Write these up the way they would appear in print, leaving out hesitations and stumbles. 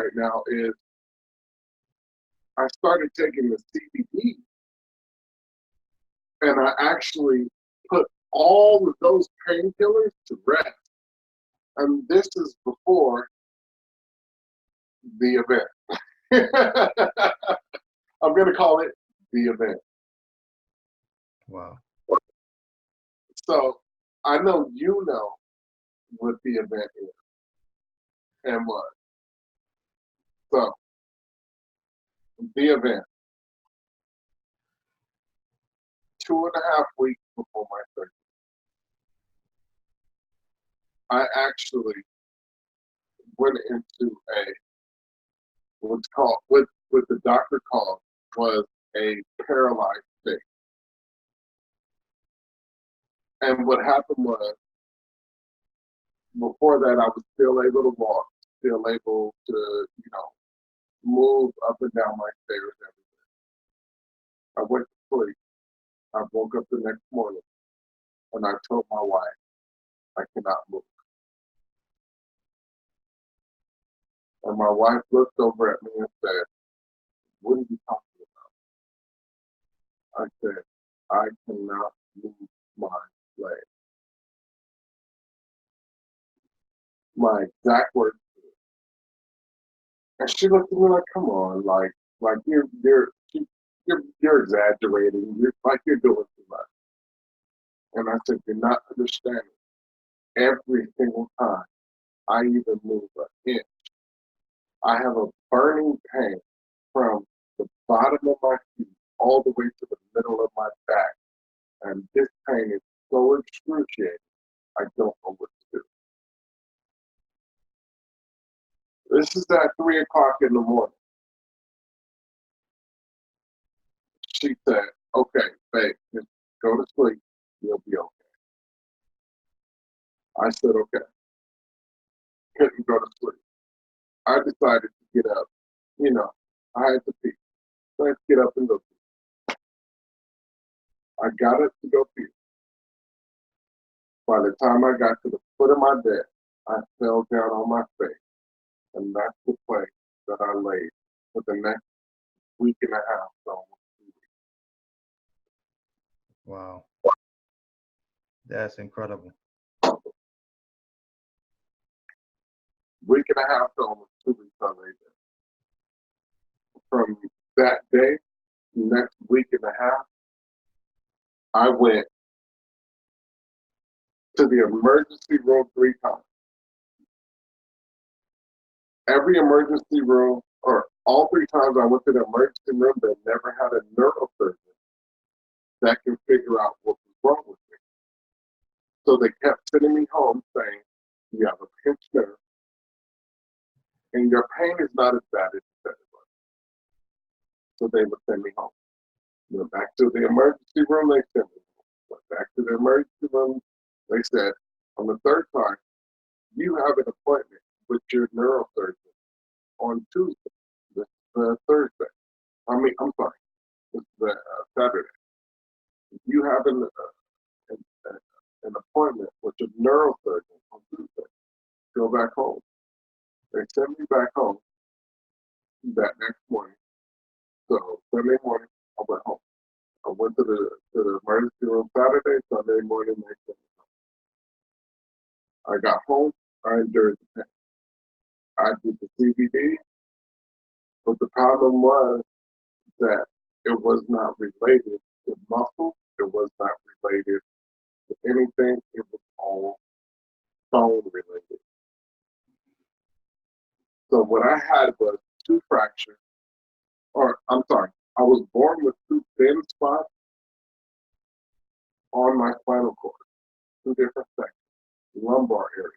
right now is I started taking the CBD, and I actually put all of those painkillers to rest. And this is before the event. I'm going to call it the event. Wow. So I know you know what the event is and what. So the event, 2.5 weeks before my surgery, I actually went into what the doctor called was a paralyzed state. And what happened was, before that, I was still able to walk, still able to, move up and down my stairs everywhere. I went to sleep. I woke up the next morning, and I told my wife, I cannot move. And my wife looked over at me and said, what are you talking about? I said, I cannot move my leg. My exact words. And she looked at me like, come on, like you're exaggerating. You're doing too much. And I said, you're not understanding. Every single time I even move an inch, I have a burning pain from the bottom of my feet all the way to the middle of my back. And this pain is so excruciating, I don't know what to do. This is at 3 o'clock in the morning. She said, okay, babe, just go to sleep. You'll be okay. I said, okay. Couldn't go to sleep. I decided to get up. I had to pee. Let's get up and go pee. I got up to go pee. By the time I got to the foot of my bed, I fell down on my face. And that's the place that I laid for the next week and a half. So Wow. That's incredible. week and a half to almost 2 weeks I laid there. From that day, next week and a half, I went to the emergency room 3 times. Every emergency room, or all 3 times I went to the emergency room, they never had a neurosurgeon that can figure out what was wrong with me. So they kept sending me home saying, you have a pinched nerve, and your pain is not as bad as you said it was. So they would send me home. Went back to the emergency room, they sent me home. Went back to the emergency room, they said, on the 3rd time, you have an appointment with your neurosurgeon on Tuesday. This is Thursday. I'm sorry. This is Saturday. You have an appointment with your neurosurgeon on Tuesday. Go back home. They sent me back home that next morning. So Sunday morning, I went home. I went to the emergency room Saturday, Sunday morning, they sent me home. I got home. I endured the pain. I did the CBD, but the problem was that it was not related to muscle. It was not related to anything. It was all bone related. So what I had was 2 fractures, or I'm sorry, I was born with 2 thin spots on my spinal cord, 2 different sections, lumbar area.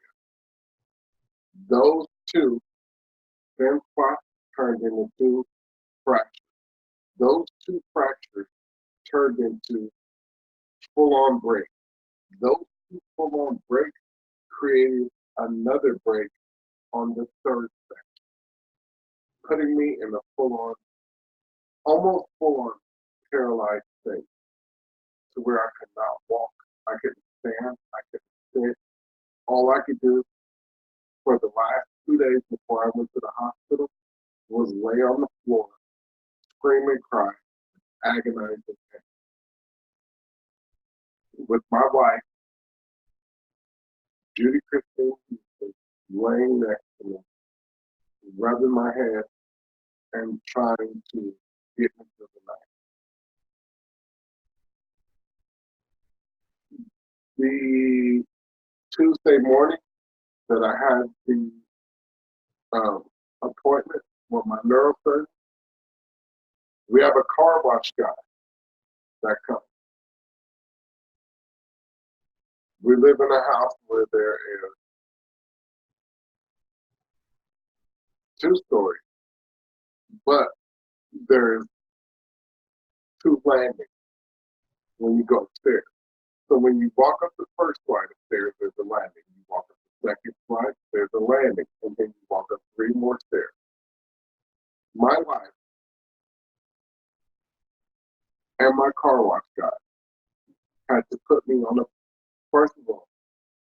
Those 2 thin spots turned into 2 fractures. Those 2 fractures turned into full-on breaks. Those 2 full-on breaks created another break on the 3rd section, putting me in a almost full-on paralyzed state, to where I could not walk, I couldn't stand, I couldn't sit. All I could do for the last 2 days before I went to the hospital was lay on the floor, screaming, crying, agonizing pain. With my wife, Judy Christine, was laying next to me, rubbing my head and trying to get me through the night. The Tuesday morning that I had the appointment with my neurosurgeon, we have a car wash guy that comes. We live in a house where there is 2 stories, but there's 2 landings when you go upstairs. So when you walk up the first flight of stairs, there's a landing. You walk up the second flight, there's a landing, and then you walk up 3 more stairs. My wife and my car wash guy had to put me on a, first of all,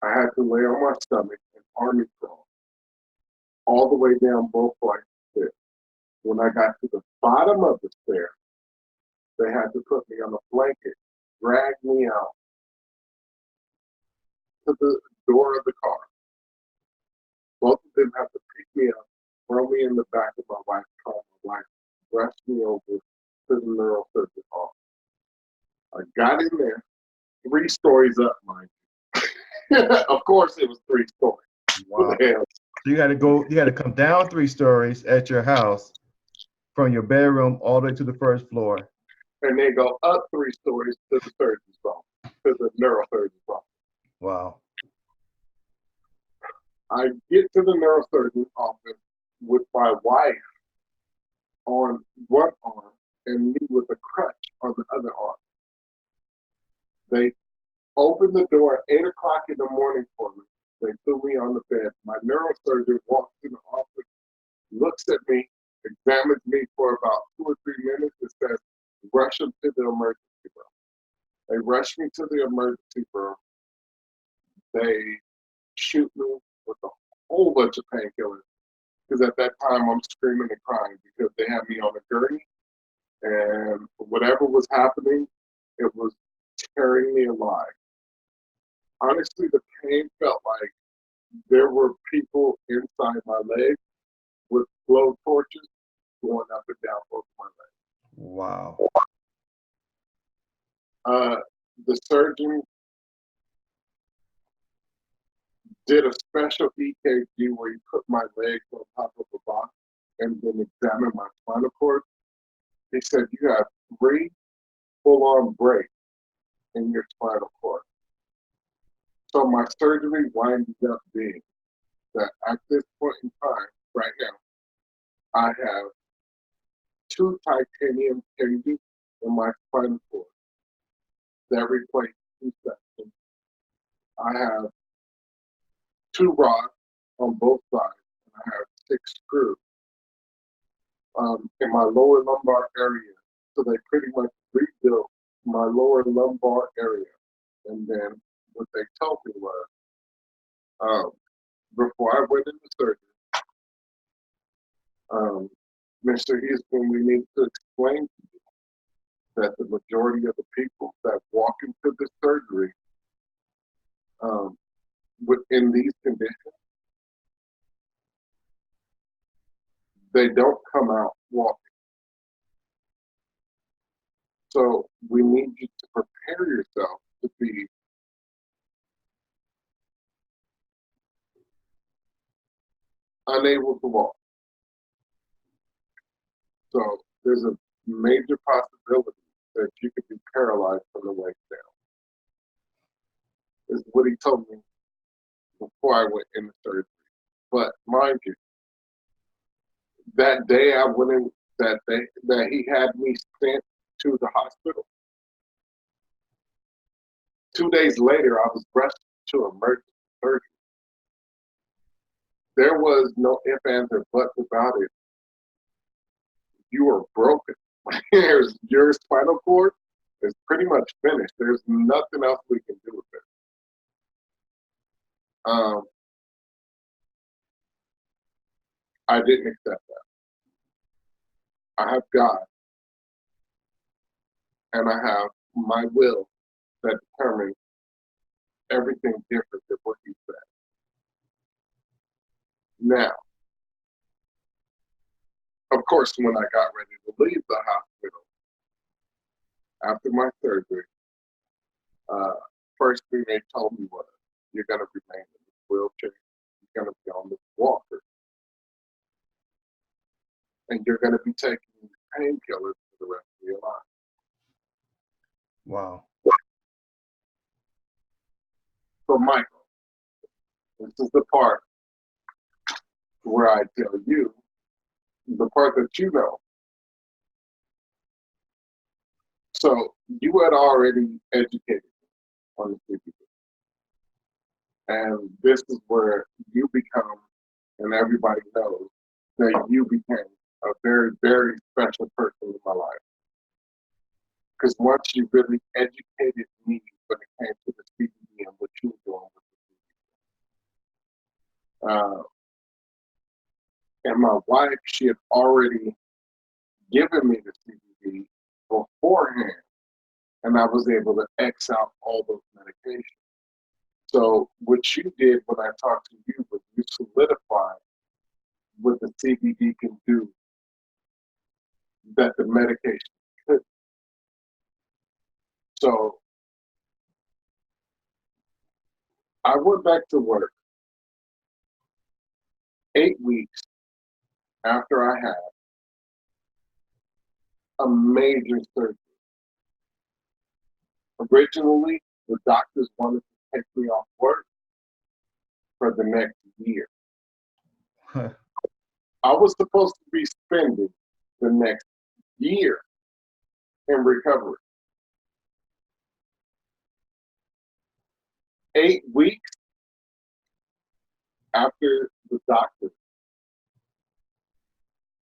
I had to lay on my stomach and army crawl all the way down both flights of stairs. When I got to the bottom of the stairs, they had to put me on a blanket, drag me out to the door of the car. Both of them had to pick me up, throw me in the back of my wife's car. My wife rushed me over to the neurosurgeon office. I got in there, 3 stories up, mind you. Of course, it was 3 stories. Wow. So you got to come down 3 stories at your house from your bedroom all the way to the first floor. And then go up 3 stories to the surgeon's office, to the neurosurgeon's office. Wow. I get to the neurosurgeon's office with my wife on one arm and me with a crutch on the other arm. They opened the door at 8 o'clock in the morning for me. They threw me on the bed. My neurosurgeon walks in the office, looks at me, examines me for about 2 or 3 minutes, and says, rush him to the emergency room. They rush me to the emergency room. They shoot me with a whole bunch of painkillers, because at that time I'm screaming and crying because they had me on a gurney, and whatever was happening, it was tearing me alive. Honestly, the pain felt like there were people inside my legs with blow torches going up and down both my legs. Wow. The surgeon did a special EKG where he put my legs on top of a box and then examined my spinal cord. He said, you have 3 full-on breaks in your spinal cord. So my surgery winds up being that at this point in time, right now, I have 2 titanium cages in my spinal cord that replace 2 sections. I have 2 rods on both sides, and I have 6 screws in my lower lumbar area. So they pretty much rebuilt my lower lumbar area. And then what they told me was, before I went into surgery, Mr. Eastman, we need to explain to you that the majority of the people that walk into the surgery within these conditions, they don't come out walking. So we need you to prepare yourself to be unable to walk. So there's a major possibility that you could be paralyzed from the waist down. Is what he told me before I went into surgery. But mind you, that day I went in, that he had me sent to the hospital. 2 days later, I was rushed to emergency surgery. There was no ifs, ands, or buts about it. You are broken. Your spinal cord is pretty much finished. There's nothing else we can do with it. I didn't accept that. I have God, and I have my will that determines everything different than what he said. Now, of course, when I got ready to leave the hospital after my surgery, first thing they told me was, you're going to remain in this wheelchair, you're going to be on this walker, and you're going to be taking painkillers for the rest of your life. Wow. So, Michael, this is the part where I tell you, the part that you know. So, you had already educated me on the CBD. And this is where you become, and everybody knows, that you became a very, very special person in my life. Because once you really educated me when it came to the CBD and what you were doing with the CBD. And my wife, she had already given me the CBD beforehand, and I was able to X out all those medications. So what you did when I talked to you was you solidified what the CBD can do that the medication could. So I went back to work 8 weeks after I had a major surgery. Originally, the doctors wanted to take me off work for the next year. I was supposed to be spending the next year in recovery. 8 weeks after the doctor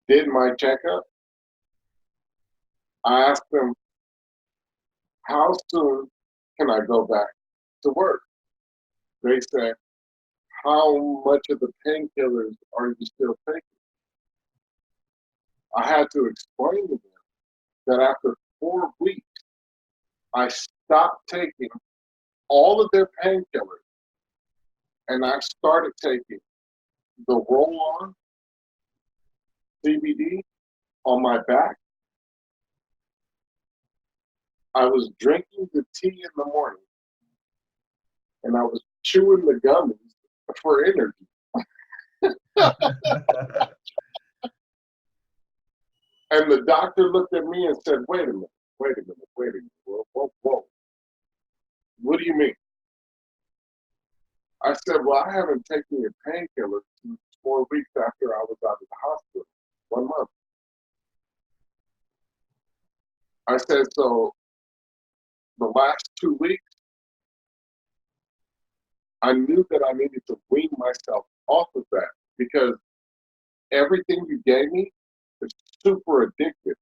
did my checkup, I asked them, how soon can I go back to work? They said, how much of the painkillers are you still taking? I had to explain to them that after 4 weeks, I stopped taking all of their painkillers and I started taking the roll-on CBD on my back. I was drinking the tea in the morning and I was chewing the gummies for energy. And the doctor looked at me and said, wait a minute. Whoa, whoa, whoa. What do you mean? I said, well, I haven't taken your painkiller since 4 weeks after I was out of the hospital, 1 month. I said, so the last 2 weeks, I knew that I needed to wean myself off of that because everything you gave me is super addictive.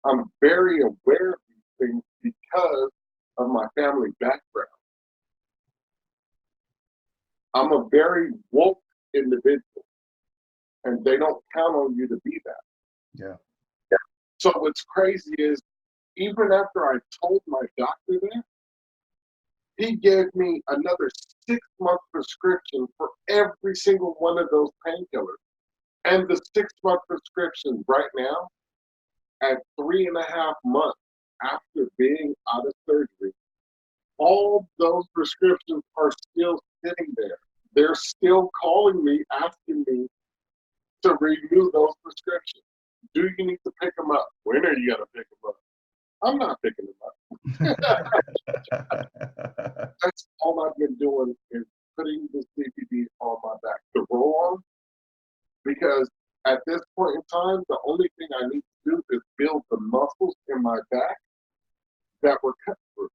I'm very aware of these things because of my family background. I'm a very woke individual, and they don't count on you to be that. Yeah. So what's crazy is, even after I told my doctor that, he gave me another 6-month prescription for every single one of those painkillers. And the 6-month prescription right now, at 3.5 months after being out of surgery, all those prescriptions are still sitting there. They're still calling me, asking me to renew those prescriptions. Do you need to pick them up? When are you going to pick them up? I'm not picking them up. That's all I've been doing is putting the CBD on my back to roll on, because at this point in time, the only thing I need to do is build the muscles in my back that were cut through.